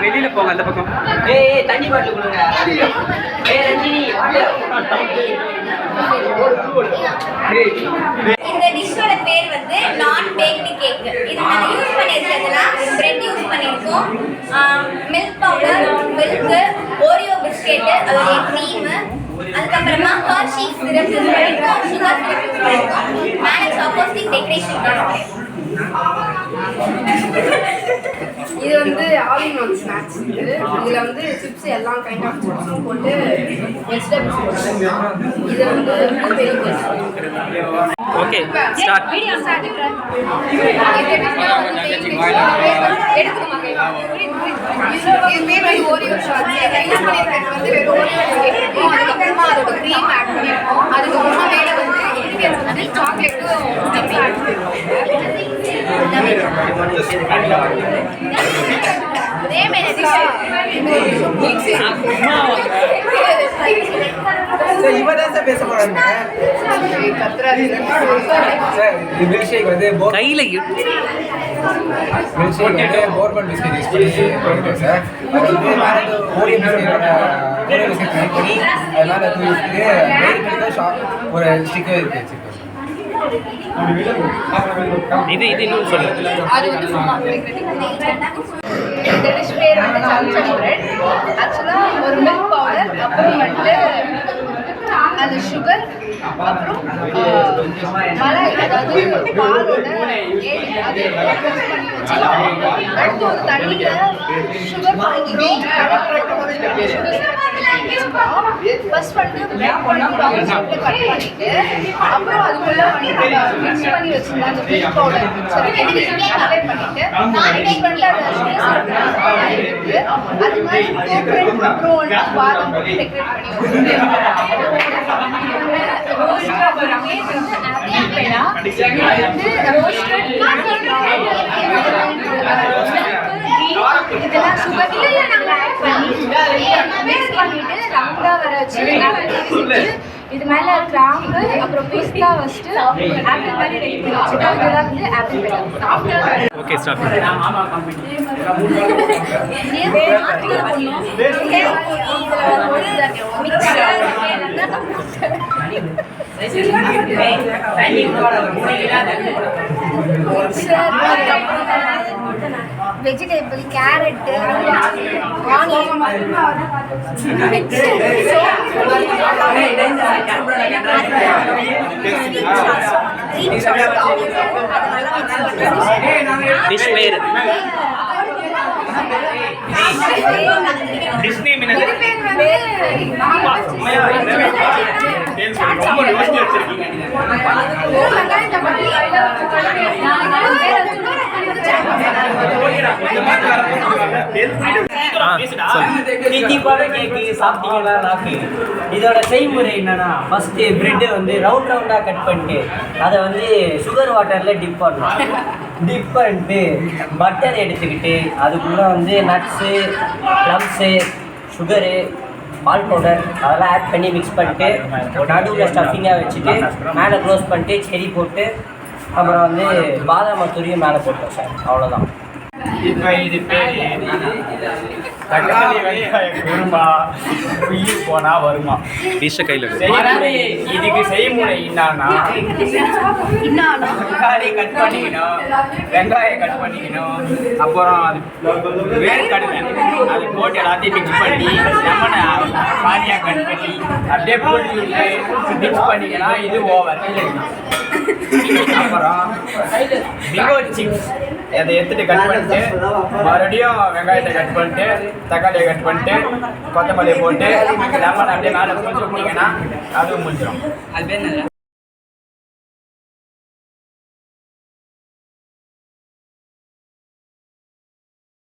வெளியில போங்க அந்த பக்கம். தண்ணி பாட்டில் கொடுங்க. இந்த டிஷ்ஷோட பேர் வந்து நான் பேக்டு கேக். இது நாங்க யூஸ் பண்ணிருக்கிறதுலாம் பிரெட் யூஸ் பண்ணிருக்கோம், milk powder, milk, Oreo biscuit, அதோட க்ரீம், அதுக்கப்புறமா ஹர்ஷி சிரப் யூஸ் பண்ணிருக்கோம், சுகர் சிரப் யூஸ் பண்ணிருக்கோம், மேலே சாக்கோஸ்டிக் டெக்கரேஷன் பண்ணிருக்கோம். இது வந்து ஆல் இன் ஒன் ஸ்நாக்ஸ். இதுல வந்து சிப்ஸ் எல்லா கைண்ட் ஆஃப் சிப்ஸும் போட்டு வெஜிடபிள்ஸ் போட்டுருக்கோம். இது வந்து பெரிய ஓகே ஸ்டார்ட். Video start. இது பேர் வந்து ஓரியோ ஷாட்ஸ். யூஸ் பண்ணிருக்கிறது வந்து வெறும் ஓரியோ பிஸ்கெட், அதுக்கப்புறமா அதோட க்ரீம் ஆட் பண்ணிருக்கோம். அதுக்கப்புறமா மேல வந்து இன்கிரியன்ஸ் வந்து சாக்லேட்டும் ஸ்டிக்ஸ் ஆட் பண்ணிருக்கோம். கையில போர்பன் பிஸ்கெட் யூஸ் பண்ணி சார். அது வந்து ஓரியோ பிஸ்கெட் ட்ரை பண்ணி அது மேலே ஒரு ஸ்டிக்கர் இருக்கு. இது இன்னும் சொல்லுங்க. அது வந்து சும்மா இந்த டிஷ் பேர் வந்து சம்சம் பிரெட். ஆக்சுவலா ஒரு மில்க் பவுடர், அப்புறம் வந்து அது சுகர், அப்புறம் மலாய், அதாவது பாலோட அது மிக்ஸ் பண்ணி வச்சுருக்கோம். அடுத்து ஒரு தண்ணியில் சுகர் வாங்கிக்கிறோம். ஃபர்ஸ்ட் வந்து மில்க் பண்ணி ரவுண்ட் ஷேப்ல கட் பண்ணிட்டு அப்புறம் அதுக்குள்ள வந்து மிக்ஸ் பண்ணி வச்சிருந்தோம் அந்த மில்க் பவுடர் சரி அப்ளை பண்ணிட்டு மிக்ஸ் பண்ணிட்டு அதை இருக்கு. அது மாதிரி கோகோனட் அப்புறம் வந்து பாதாம் போட்டு டெக்கரேட் பண்ணி வச்சிருக்கோம். ரோஸ்டட் கேக் வந்து ஆப்பிள் பேடா வந்து ரோஸ்டட் இதெல்லாம் சுகர் நாங்கள் ஆட் பண்ணி மிக்ஸ் பண்ணிட்டு ரவுண்டா வர வச்சு இது மேல கிராம்பு அப்புறம் பிஸ்தா வச்சுட்டு ஆப்பிள் மாதிரி ரெடி பண்ணி வச்சுட்டோம். இதெல்லாம் வந்து apple peda. Okay start. Vegetable, carrot, onion, dish பேர் டிஷ் நேம் என்ன? இதோட செய்முறை என்னன்னா ஃபர்ஸ்ட் பிரெட் வந்து ரவுண்டா கட் பண்ணிட்டு அதை வந்து சுகர் வாட்டர்ல டிப் பண்ணணும். டிப் பண்ணிட்டு பட்டர் எடுத்துக்கிட்டு அதுக்குள்ளே வந்து நட்ஸு, ப்ளம்ஸு, சுகரு, பால் பவுடர் அதெல்லாம் ஆட் பண்ணி மிக்ஸ் பண்ணிட்டு நடுவில் ஸ்டஃபிங்காக வச்சுட்டு மேலே க்ளோஸ் பண்ணிட்டு செரி போட்டு அப்புறம் வந்து பாதாம் துரியும் மேலே போட்டோம் சார். அவ்வளோதான். இப்போ இது பேர் தக்காளி வெங்காயம் குருமா உயிர் போனா வருமா? டிஷ்ஷை கையில் இதுக்கு செய்முறை என்னன்னா தக்காளி கட் பண்ணிக்கணும், வெங்காயம் கட் பண்ணிக்கணும், அப்புறம் அது வேர்க்கடலை அது போட்டு எல்லாத்தையும் மிக்ஸ் பண்ணி லெமனை பாதியாக கட் பண்ணி அப்படியே போட்டு மிக்ஸ் பண்ணிக்கலாம். இது ஓவர். அப்புறம் பிங்கோ சிப்ஸ் அதை எடுத்துட்டு கட் பண்ணிட்டு மறுபடியும் வெங்காயத்தை கட் பண்ணிட்டு தக்காளியை கட் பண்ணிட்டு கொத்தமல்லியை போட்டு லெமன் அப்படியே மேலே கொஞ்சம் விட்டிங்கன்னா அதுவும் முடிஞ்சிடும். அது பேர்